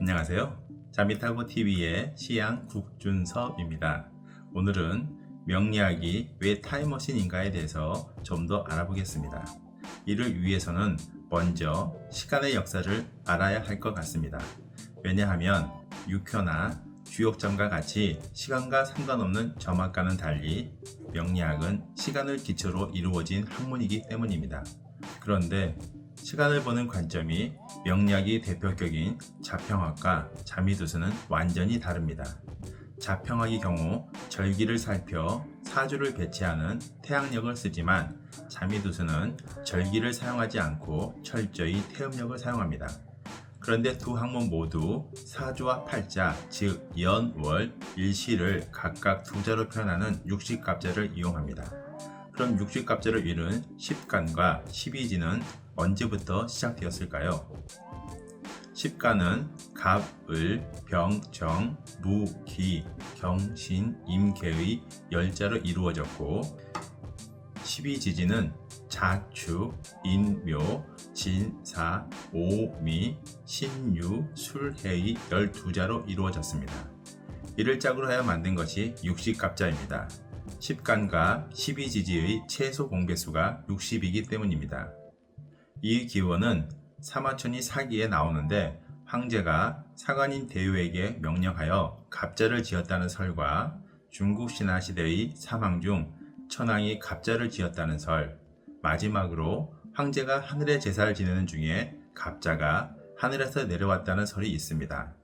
안녕하세요. 자미타고TV의 시양 국준섭입니다. 오늘은 명리학이 왜 타임머신인가에 대해서 좀 더 알아보겠습니다. 이를 위해서는 먼저 시간의 역사를 알아야 할 것 같습니다. 왜냐하면 육효나 주역점과 같이 시간과 상관없는 점학과는 달리 명리학은 시간을 기초로 이루어진 학문이기 때문입니다. 그런데 시간을 보는 관점이 명리학이 대표격인 자평학과 자미두수는 완전히 다릅니다. 자평학의 경우 절기를 살펴 사주를 배치하는 태양력을 쓰지만 자미두수는 절기를 사용하지 않고 철저히 태음력을 사용합니다. 그런데 두 학문 모두 사주와 팔자, 즉 연, 월, 일시를 각각 두 자로 표현하는 육식갑자를 이용합니다. 그럼 육식갑자를 이룬 십간과 십이지는 언제부터 시작되었을까요? 십간은 갑, 을, 병, 정, 무, 기, 경신, 임계의 10자로 이루어졌고 십이지지는 자축, 인묘, 진사, 오미, 신유, 술해의 12자로 이루어졌습니다. 이를 짝으로 하여 만든 것이 육식갑자입니다. 십간과 십이지지의 최소 공배수가 60이기 때문입니다. 이 기원은 사마천이 사기에 나오는데 황제가 사관인 대유에게 명령하여 갑자를 지었다는 설과 중국 신화 시대의 사망 중 천황이 갑자를 지었다는 설, 마지막으로 황제가 하늘의 제사를 지내는 중에 갑자가 하늘에서 내려왔다는 설이 있습니다.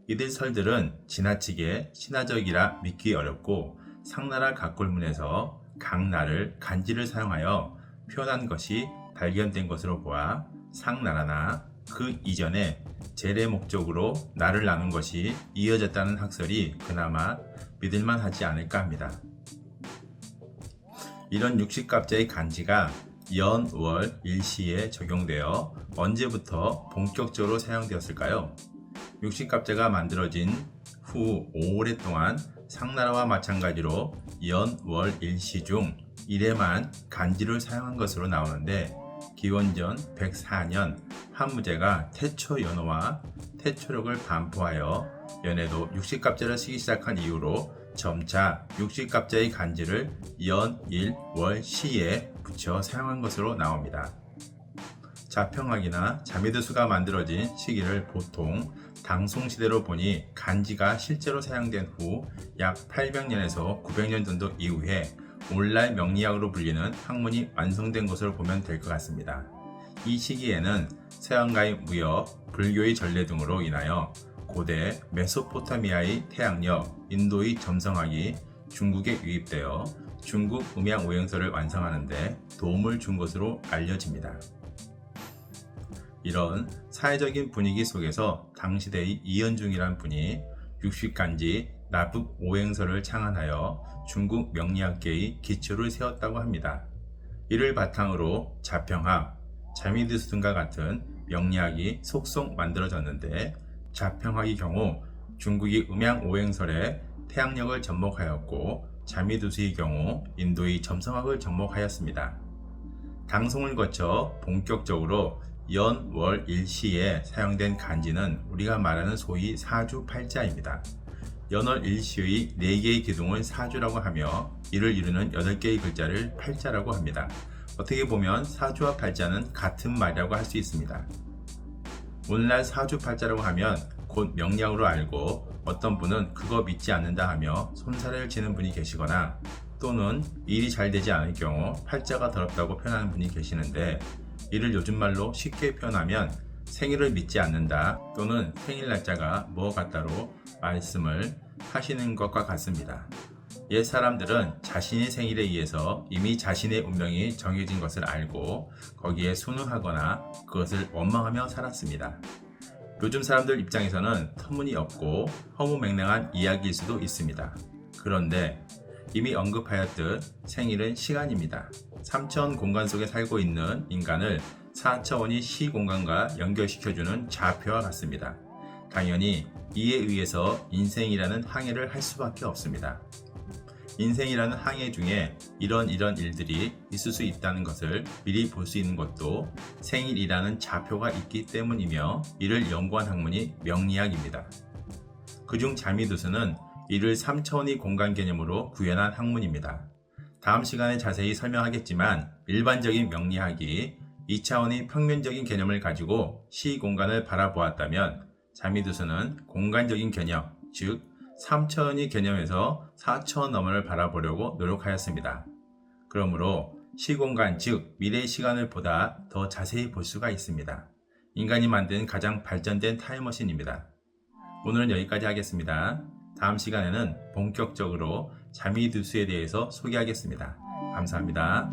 이들 설들은 지나치게 신화적이라 믿기 어렵고 상나라 각골문에서 강나를 간지를 사용하여 표현한 것이 발견된 것으로 보아 상나라나 그 이전에 제례 목적으로 나를 나눈 것이 이어졌다는 학설이 그나마 믿을만 하지 않을까 합니다. 이런 육식갑자의 간지가 연, 월, 일시에 적용되어 언제부터 본격적으로 사용되었을까요? 육식갑자가 만들어진 후 오랫동안 상나라와 마찬가지로 연, 월, 일시 중 1회만 간지를 사용한 것으로 나오는데 기원전 104년 한무제가 태초연호와 태초력을 반포하여 연에도 육식갑자를 쓰기 시작한 이후로 점차 육식갑자의 간지를 연, 일, 월, 시에 붙여 사용한 것으로 나옵니다. 자평학이나 자미두수가 만들어진 시기를 보통 당송시대로 보니 간지가 실제로 사용된 후 약 800년에서 900년 정도 이후에 오늘날 명리학으로 불리는 학문이 완성된 것으로 보면 될 것 같습니다. 이 시기에는 서양과의 무역, 불교의 전례 등으로 인하여 고대 메소포타미아의 태양력, 인도의 점성학이 중국에 유입되어 중국 음양 오행서를 완성하는 데 도움을 준 것으로 알려집니다. 이런 사회적인 분위기 속에서 당시대의 이현중이란 분이 육식간지 나북 오행서를 창안하여 중국 명리학계의 기초를 세웠다고 합니다. 이를 바탕으로 자평학, 자미두수 등과 같은 명리학이 속속 만들어졌는데 자평학의 경우 중국이 음양 오행설에 태양력을 접목하였고 자미두수의 경우 인도의 점성학을 접목하였습니다. 당송을 거쳐 본격적으로 연, 월, 일시에 사용된 간지는 우리가 말하는 소위 사주팔자입니다. 연월 일시의 4개의 기둥을 사주라고 하며 이를 이루는 8개의 글자를 팔자라고 합니다. 어떻게 보면 사주와 팔자는 같은 말이라고 할 수 있습니다. 오늘날 사주팔자라고 하면 곧 명리학으로 알고 어떤 분은 그거 믿지 않는다 하며 손살을 치는 분이 계시거나 또는 일이 잘 되지 않을 경우 팔자가 더럽다고 표현하는 분이 계시는데 이를 요즘 말로 쉽게 표현하면 생일을 믿지 않는다 또는 생일 날짜가 뭐 같다로 말씀을 하시는 것과 같습니다. 옛 사람들은 자신의 생일에 의해서 이미 자신의 운명이 정해진 것을 알고 거기에 순응하거나 그것을 원망하며 살았습니다. 요즘 사람들 입장에서는 터무니없고 허무맹랑한 이야기일 수도 있습니다. 그런데 이미 언급하였듯 생일은 시간입니다. 3차원 공간 속에 살고 있는 인간을 4차원이 시공간과 연결시켜주는 좌표와 같습니다. 당연히 이에 의해서 인생이라는 항해를 할 수밖에 없습니다. 인생이라는 항해 중에 이런 일들이 있을 수 있다는 것을 미리 볼 수 있는 것도 생일이라는 좌표가 있기 때문이며, 이를 연구한 학문이 명리학입니다. 그중 자미두수는 이를 3차원의 공간 개념으로 구현한 학문입니다. 다음 시간에 자세히 설명하겠지만, 일반적인 명리학이 2차원의 평면적인 개념을 가지고 시공간을 바라보았다면, 자미두수는 공간적인 개념, 즉 3차원의 개념에서 4차원 너머를 바라보려고 노력하였습니다. 그러므로 시공간, 즉 미래의 시간을 보다 더 자세히 볼 수가 있습니다. 인간이 만든 가장 발전된 타임머신입니다. 오늘은 여기까지 하겠습니다. 다음 시간에는 본격적으로 자미두수에 대해서 소개하겠습니다. 감사합니다.